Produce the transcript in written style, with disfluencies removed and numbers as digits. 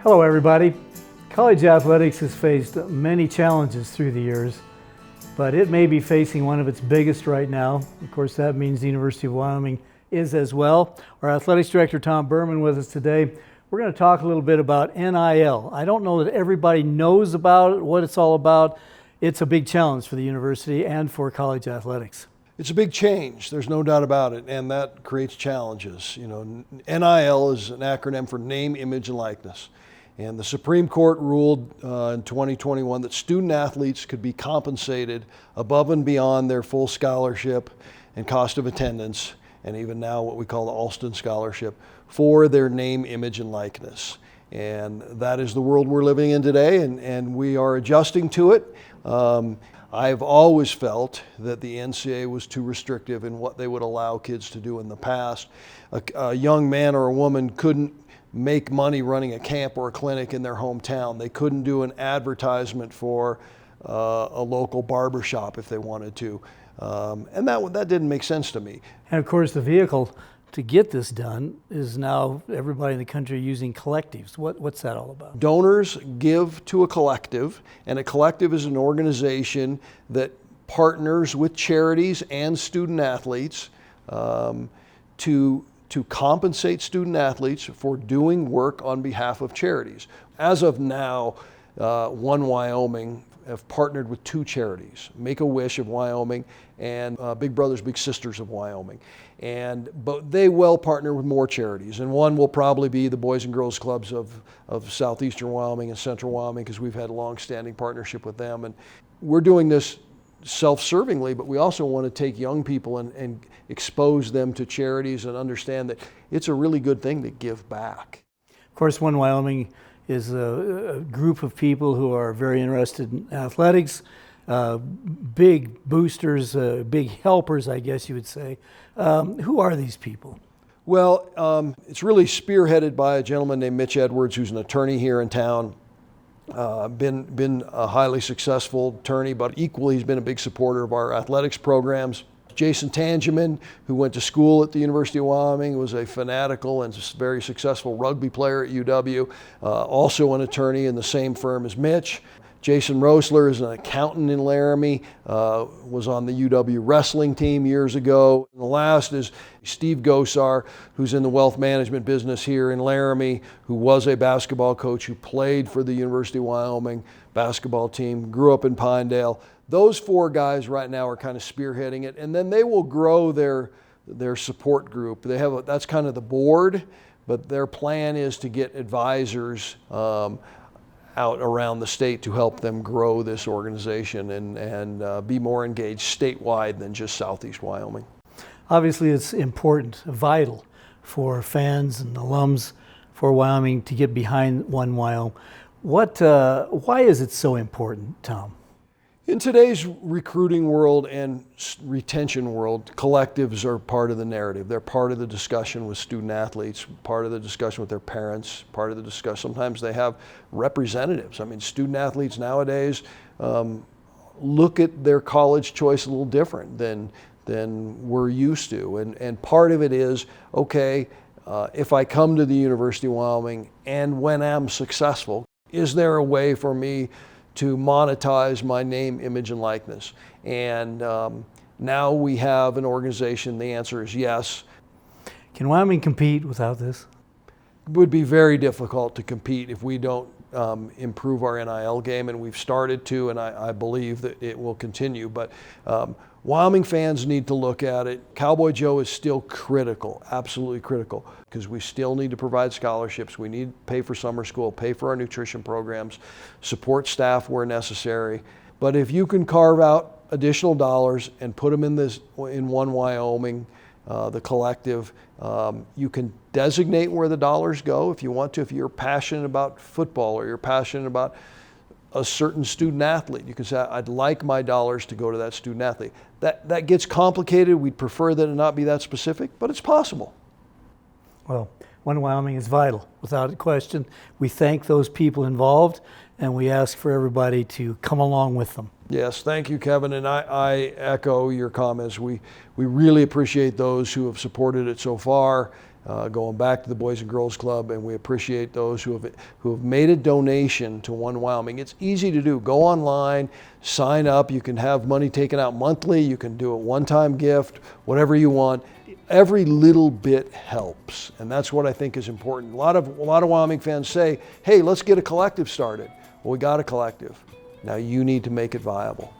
Hello everybody. College athletics has faced many challenges through the years, but it may be facing one of its biggest right now. Of course, that means the University of Wyoming is as well. Our athletics director, Tom Burman, with us today. We're going to talk a little bit about NIL. I don't know that everybody knows about it, what it's all about. It's a big challenge for the university and for college athletics. It's a big change, there's no doubt about it, and that creates challenges. You know, NIL is an acronym for name, image, and likeness. And the Supreme Court ruled in 2021 that student athletes could be compensated above and beyond their full scholarship and cost of attendance, and even now what we call the Alston Scholarship, for their name, image, and likeness. And that is the world we're living in today, and we are adjusting to it. I've always felt that the NCAA was too restrictive in what they would allow kids to do in the past. A young man or a woman couldn't make money running a camp or a clinic in their hometown. They couldn't do an advertisement for a local barbershop if they wanted to. And that didn't make sense to me. And of course, the vehicle to get this done is now everybody in the country using collectives. What's that all about? Donors give to a collective, and a collective is an organization that partners with charities and student athletes to compensate student athletes for doing work on behalf of charities. As of now, One Wyoming have partnered with two charities, Make-A-Wish of Wyoming and Big Brothers Big Sisters of Wyoming. But they will partner with more charities, and one will probably be the Boys and Girls Clubs of Southeastern Wyoming and Central Wyoming, because we've had a long-standing partnership with them. And we're doing this self-servingly, but we also want to take young people and expose them to charities and understand that it's a really good thing to give back. Of course, One Wyoming is a group of people who are very interested in athletics, big boosters, big helpers, I guess you would say. Who are these people? Well, it's really spearheaded by a gentleman named Mitch Edwards, who's an attorney here in town. Been a highly successful attorney, but equally he's been a big supporter of our athletics programs. Jason Tangeman, who went to school at the University of Wyoming, was a fanatical and very successful rugby player at UW, also an attorney in the same firm as Mitch. Jason Rosler is an accountant in Laramie, was on the UW wrestling team years ago. And the last is Steve Gosar, who's in the wealth management business here in Laramie, who was a basketball coach who played for the University of Wyoming basketball team, grew up in Pinedale. Those four guys right now are kind of spearheading it, and then they will grow their support group. That's kind of the board, but their plan is to get advisors out around the state to help them grow this organization and be more engaged statewide than just Southeast Wyoming. Obviously, it's important, vital for fans and alums for Wyoming to get behind One Wyoming. Why is it so important, Tom? In today's recruiting world and retention world, collectives are part of the narrative. They're part of the discussion with student athletes, part of the discussion with their parents, part of the discussion. Sometimes they have representatives. I mean, student athletes nowadays look at their college choice a little different than we're used to. And part of it is, okay, if I come to the University of Wyoming and when I'm successful, is there a way for me to monetize my name, image, and likeness? And now we have an organization. The answer is yes. Can Wyoming compete without this? It would be very difficult to compete if we don't improve our NIL game, and we've started to, and I believe that it will continue. But Wyoming fans need to look at it. Cowboy Joe is still critical, absolutely critical, because we still need to provide scholarships. We need to pay for summer school, pay for our nutrition programs, support staff where necessary. But if you can carve out additional dollars and put them in One Wyoming, the collective, you can designate where the dollars go if you want to. If you're passionate about football or you're passionate about a certain student athlete, you can say, I'd like my dollars to go to that student athlete. That gets complicated. We'd prefer that it not be that specific, but it's possible. Well, One Wyoming is vital, without a question. We thank those people involved, and we ask for everybody to come along with them. Yes, thank you, Kevin, and I echo your comments. We really appreciate those who have supported it so far, going back to the Boys and Girls Club, and we appreciate those who have made a donation to One Wyoming. It's easy to do. Go online, sign up. You can have money taken out monthly. You can do a one-time gift, whatever you want. Every little bit helps, and that's what I think is important. A lot of Wyoming fans say, "Hey, let's get a collective started." Well, we got a collective. Now you need to make it viable.